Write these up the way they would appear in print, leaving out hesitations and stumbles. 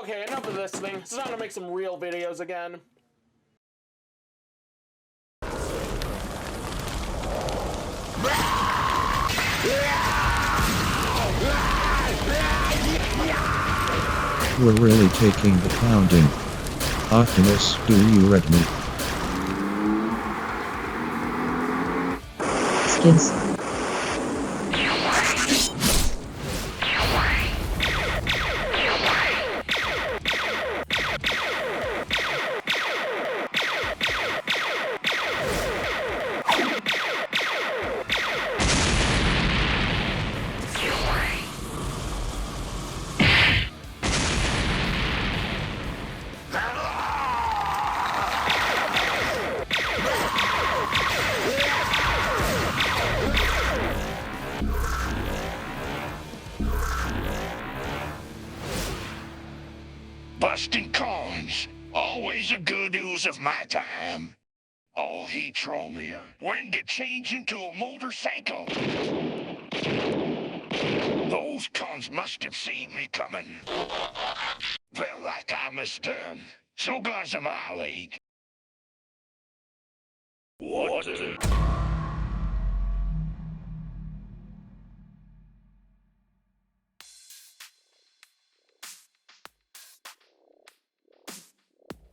Okay, enough of this thing. It's time to make some real videos again. We're really taking the pounding. Optimus, do you read me? Skins. Busting cons, always a good use of my time. Oh, he trolled me. When to change into a motorcycle? Those cons must have seen me coming. Felt like I missed turn. So goes a my league. What?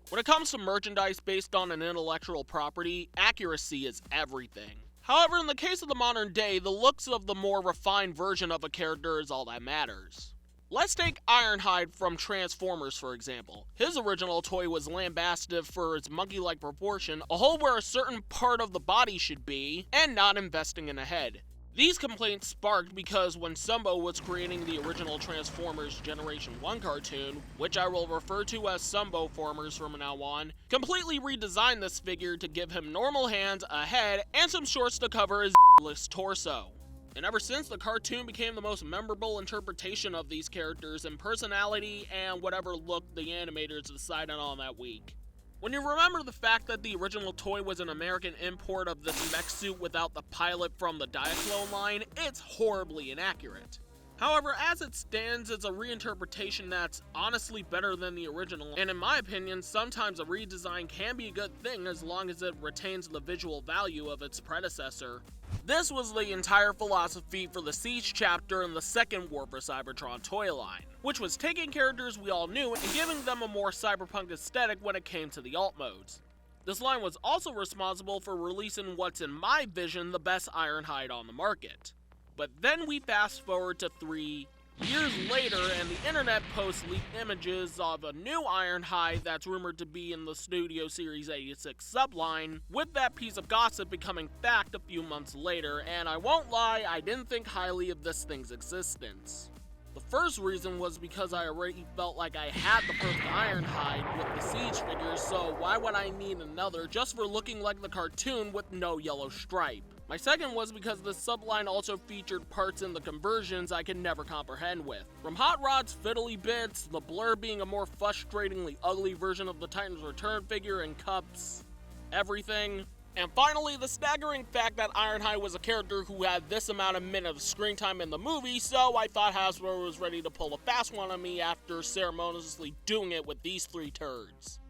When it comes to merchandise based on an intellectual property, accuracy is everything. However, in the case of the modern day, the looks of the more refined version of a character is all that matters. Let's take Ironhide from Transformers, for example. His original toy was lambasted for its monkey-like proportion, a hole where a certain part of the body should be, and not investing in a head. These complaints sparked because when Sunbow was creating the original Transformers Generation 1 cartoon, which I will refer to as Sunbow Formers from now on, completely redesigned this figure to give him normal hands, a head, and some shorts to cover his less torso. And ever since, the cartoon became the most memorable interpretation of these characters in personality and whatever look the animators decided on that week. When you remember the fact that the original toy was an American import of this mech suit without the pilot from the Diaclone line, it's horribly inaccurate. However, as it stands, it's a reinterpretation that's honestly better than the original, and in my opinion, sometimes a redesign can be a good thing as long as it retains the visual value of its predecessor. This was the entire philosophy for the Siege chapter in the second War for Cybertron toy line, which was taking characters we all knew and giving them a more cyberpunk aesthetic when it came to the alt modes. This line was also responsible for releasing what's in my vision the best Ironhide on the market. But then we fast forward to 3 years later and the internet posts leaked images of a new Ironhide that's rumored to be in the Studio Series 86 subline, with that piece of gossip becoming fact a few months later, and I won't lie, I didn't think highly of this thing's existence. The first reason was because I already felt like I had the perfect Ironhide with the Siege figures, so why would I need another just for looking like the cartoon with no yellow stripe? My second was because the subline also featured parts in the conversions I could never comprehend with. From Hot Rod's fiddly bits, the Blur being a more frustratingly ugly version of the Titan's Return figure and Cups, everything. And finally, the staggering fact that Ironhide was a character who had this amount of minutes of screen time in the movie, so I thought Hasbro was ready to pull a fast one on me after ceremoniously doing it with these 3 turds.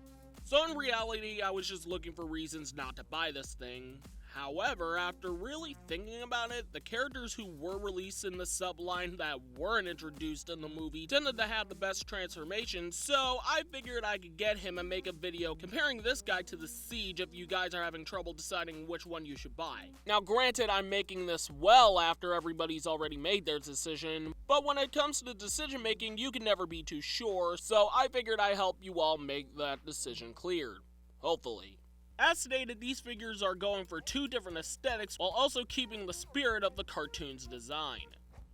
So in reality, I was just looking for reasons not to buy this thing. However, after really thinking about it, the characters who were released in the subline that weren't introduced in the movie tended to have the best transformation, so I figured I could get him and make a video comparing this guy to the Siege if you guys are having trouble deciding which one you should buy. Now granted, I'm making this well after everybody's already made their decision, but when it comes to decision making, you can never be too sure, so I figured I'd help you all make that decision clear. Hopefully. As stated, these figures are going for 2 different aesthetics while also keeping the spirit of the cartoon's design.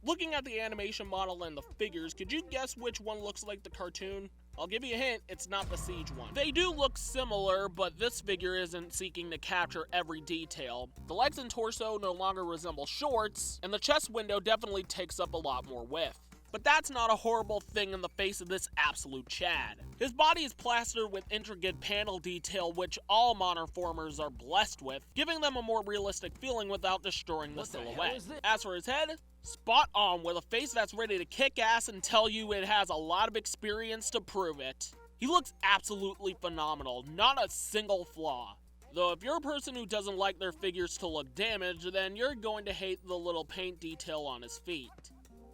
Looking at the animation model and the figures, could you guess which one looks like the cartoon? I'll give you a hint, it's not the Siege one. They do look similar, but this figure isn't seeking to capture every detail. The legs and torso no longer resemble shorts, and the chest window definitely takes up a lot more width. But that's not a horrible thing in the face of this absolute Chad. His body is plastered with intricate panel detail which all modern formers are blessed with, giving them a more realistic feeling without destroying the silhouette. As for his head, Spot on, with a face that's ready to kick ass and tell you it has a lot of experience to prove it. He looks absolutely phenomenal, not a single flaw. Though if you're a person who doesn't like their figures to look damaged, then you're going to hate the little paint detail on his feet.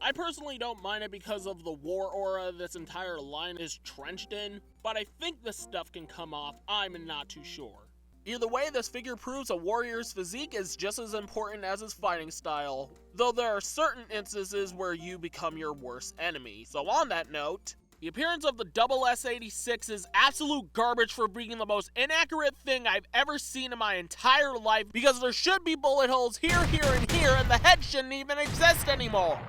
I personally don't mind it because of the war aura this entire line is trenched in, but I think this stuff can come off, I'm not too sure. Either way, this figure proves a warrior's physique is just as important as his fighting style, though there are certain instances where you become your worst enemy. So on that note, the appearance of the SS-86 is absolute garbage for being the most inaccurate thing I've ever seen in my entire life, because there should be bullet holes here, here, and here, and the head shouldn't even exist anymore.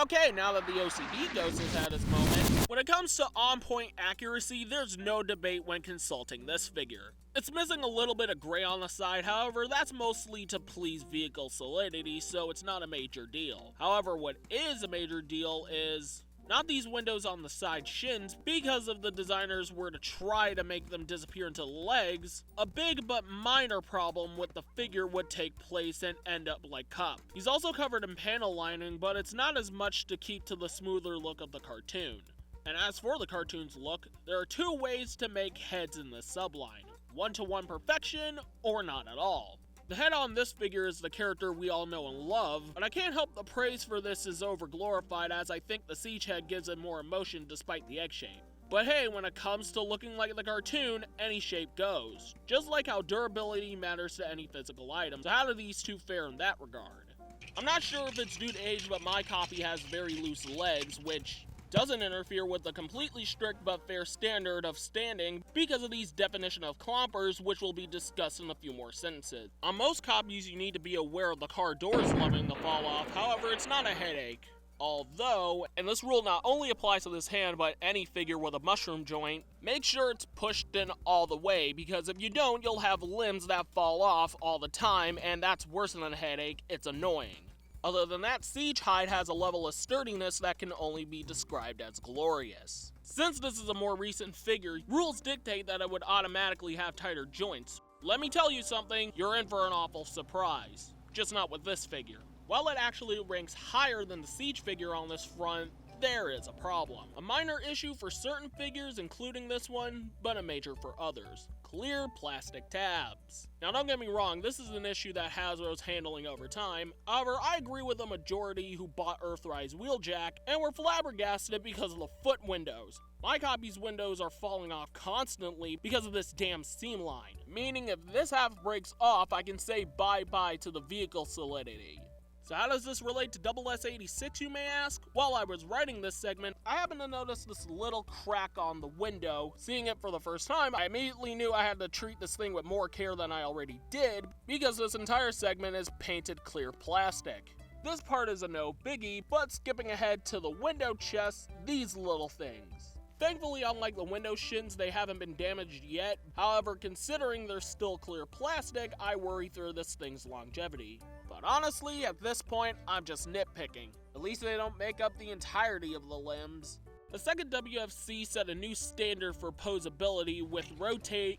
Okay, now that the OCD ghost has had its moment, when it comes to on-point accuracy, there's no debate when consulting this figure. It's missing a little bit of gray on the side, however, that's mostly to please vehicle solidity, so it's not a major deal. However, what is a major deal is not these windows on the side shins, because if the designers were to try to make them disappear into the legs, a big but minor problem with the figure would take place and end up like Cup. He's also covered in panel lining, but it's not as much to keep to the smoother look of the cartoon. And as for the cartoon's look, there are two ways to make heads in this subline: one-to-one perfection, or not at all. The head on this figure is the character we all know and love, but I can't help the praise for this is overglorified, as I think the siege head gives it more emotion despite the egg shape. But hey, when it comes to looking like the cartoon, any shape goes. Just like how durability matters to any physical item, so how do these two fare in that regard? I'm not sure if it's due to age, but my copy has very loose legs, which doesn't interfere with the completely strict but fair standard of standing because of these definition of clompers, which will be discussed in a few more sentences. On most copies, you need to be aware of the car doors loving to fall off, however, it's not a headache. Although, and this rule not only applies to this hand but any figure with a mushroom joint, make sure it's pushed in all the way, because if you don't, you'll have limbs that fall off all the time, and that's worse than a headache, it's annoying. Other than that, Siege Hide has a level of sturdiness that can only be described as glorious. Since this is a more recent figure, rules dictate that it would automatically have tighter joints. Let me tell you something, you're in for an awful surprise. Just not with this figure. While it actually ranks higher than the Siege figure on this front, there is a problem. A minor issue for certain figures, including this one, but a major for others. Clear plastic tabs. Now don't get me wrong, this is an issue that Hasbro's handling over time. However, I agree with the majority who bought Earthrise Wheeljack and were flabbergasted because of the foot windows. My copy's windows are falling off constantly because of this damn seam line, meaning if this half breaks off, I can say bye-bye to the vehicle solidity. So how does this relate to SS-86, you may ask? While I was writing this segment, I happened to notice this little crack on the window. Seeing it for the first time, I immediately knew I had to treat this thing with more care than I already did, because this entire segment is painted clear plastic. This part is a no biggie, but skipping ahead to the window chests, these little things. Thankfully, unlike the window shins, they haven't been damaged yet. However, considering they're still clear plastic, I worry through this thing's longevity. But honestly, at this point, I'm just nitpicking. At least they don't make up the entirety of the limbs. The second WFC set a new standard for posability with rotating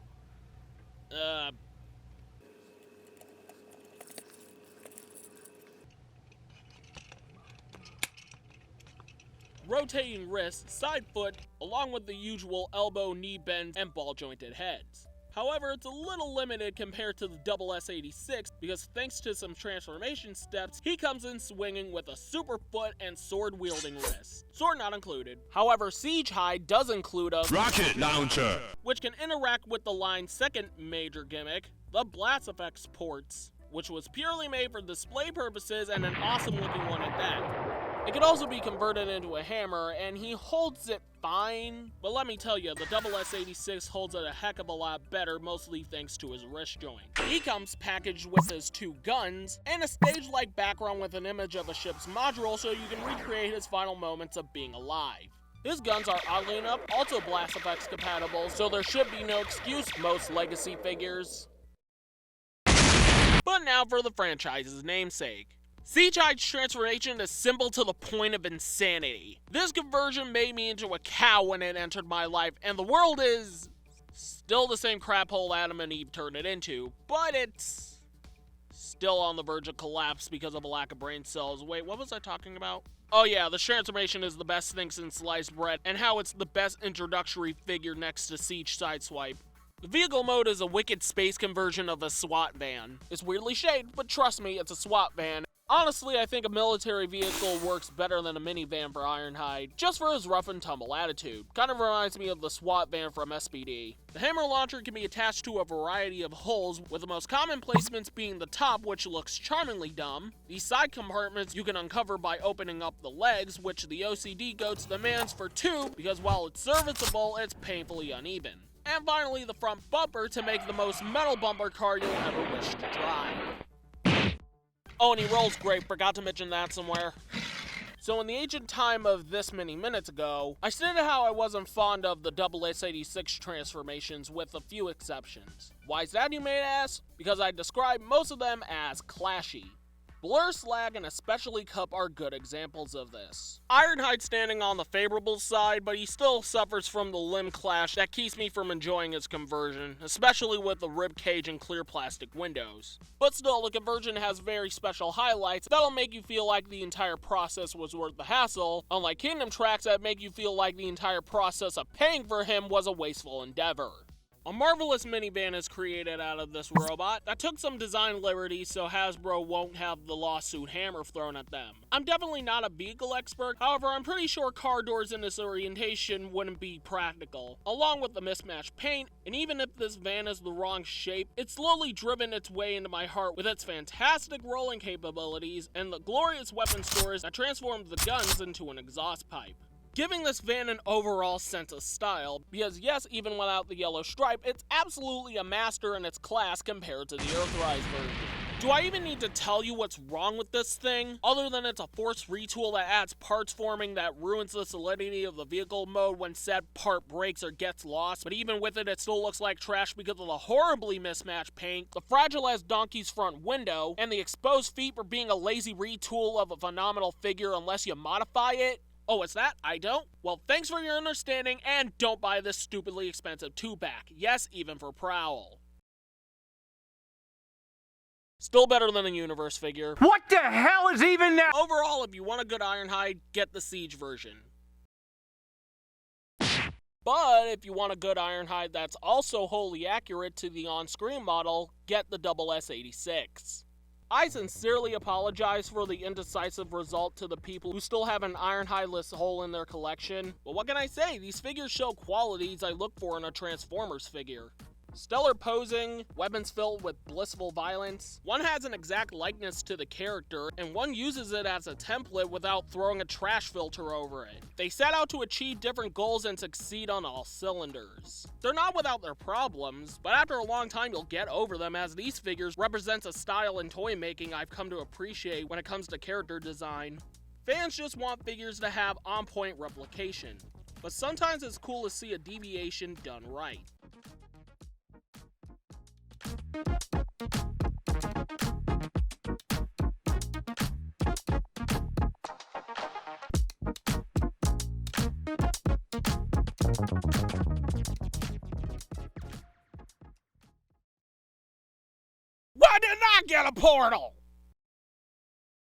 wrists, side foot, along with the usual elbow, knee bends, and ball-jointed heads. However, it's a little limited compared to the SS-86 because thanks to some transformation steps, he comes in swinging with a super foot and sword-wielding wrist. Sword not included. However, Siege Hide does include a rocket launcher, which can interact with the line's second major gimmick, the blast effects ports, which was purely made for display purposes and an awesome looking one at that. It could also be converted into a hammer, and he holds it fine, but let me tell you, the SS-86 holds it a heck of a lot better, mostly thanks to his wrist joint. He comes packaged with his two guns, and a stage-like background with an image of a ship's module so you can recreate his final moments of being alive. His guns are, oddly enough, also blast effects compatible, so there should be no excuse most legacy figures. But now for the franchise's namesake. Siege Hide's transformation is simple to the point of insanity. This conversion made me into a cow when it entered my life, and the world is still the same crap hole Adam and Eve turned it into, but it's still on the verge of collapse because of a lack of brain cells. Wait, what was I talking about? Oh yeah, the transformation is the best thing since sliced bread, and how it's the best introductory figure next to Siege Sideswipe. The vehicle mode is a wicked space conversion of a SWAT van. It's weirdly shaped, but trust me, it's a SWAT van. Honestly, I think a military vehicle works better than a minivan for Ironhide, just for his rough and tumble attitude. Kind of reminds me of the SWAT van from SPD. The hammer launcher can be attached to a variety of holes, with the most common placements being the top, which looks charmingly dumb. These side compartments you can uncover by opening up the legs, which the OCD goats demands for 2, because while it's serviceable, it's painfully uneven. And finally, the front bumper to make the most metal bumper car you'll ever wish to drive. Oh, and he rolls great, forgot to mention that somewhere. So in the ancient time of this many minutes ago, I stated how I wasn't fond of the double S86 transformations with a few exceptions. Why is that, you may ask? Because I describe most of them as clashy. Blur, Slag, and especially Cup are good examples of this. Ironhide standing on the favorable side, but he still suffers from the limb clash that keeps me from enjoying his conversion, especially with the rib cage and clear plastic windows. But still, the conversion has very special highlights that'll make you feel like the entire process was worth the hassle, unlike Kingdom tracks that make you feel like the entire process of paying for him was a wasteful endeavor. A marvelous minivan is created out of this robot that took some design liberties so Hasbro won't have the lawsuit hammer thrown at them. I'm definitely not a vehicle expert, however I'm pretty sure car doors in this orientation wouldn't be practical. Along with the mismatched paint, and even if this van is the wrong shape, it's slowly driven its way into my heart with its fantastic rolling capabilities and the glorious weapon stores that transformed the guns into an exhaust pipe, giving this van an overall sense of style, because yes, even without the yellow stripe, it's absolutely a master in its class compared to the Earthrise version. Do I even need to tell you what's wrong with this thing? Other than it's a forced retool that adds parts forming that ruins the solidity of the vehicle mode when said part breaks or gets lost, but even with it, it still looks like trash because of the horribly mismatched paint, the fragile as donkey's front window, and the exposed feet for being a lazy retool of a phenomenal figure unless you modify it. Oh, it's that? I don't? Well, thanks for your understanding, and don't buy this stupidly expensive 2-pack. Yes, even for Prowl. Still better than a Universe figure. What the hell is even that? Overall, if you want a good Ironhide, get the Siege version. But if you want a good Ironhide that's also wholly accurate to the on-screen model, get the double S86. I sincerely apologize for the indecisive result to the people who still have an Ironhide-less hole in their collection, but what can I say, these figures show qualities I look for in a Transformers figure. Stellar posing, weapons filled with blissful violence, one has an exact likeness to the character, and one uses it as a template without throwing a trash filter over it. They set out to achieve different goals and succeed on all cylinders. They're not without their problems, but after a long time you'll get over them, as these figures represents a style in toy making I've come to appreciate when it comes to character design. Fans just want figures to have on-point replication, but sometimes it's cool to see a deviation done right. Why did I get a portal?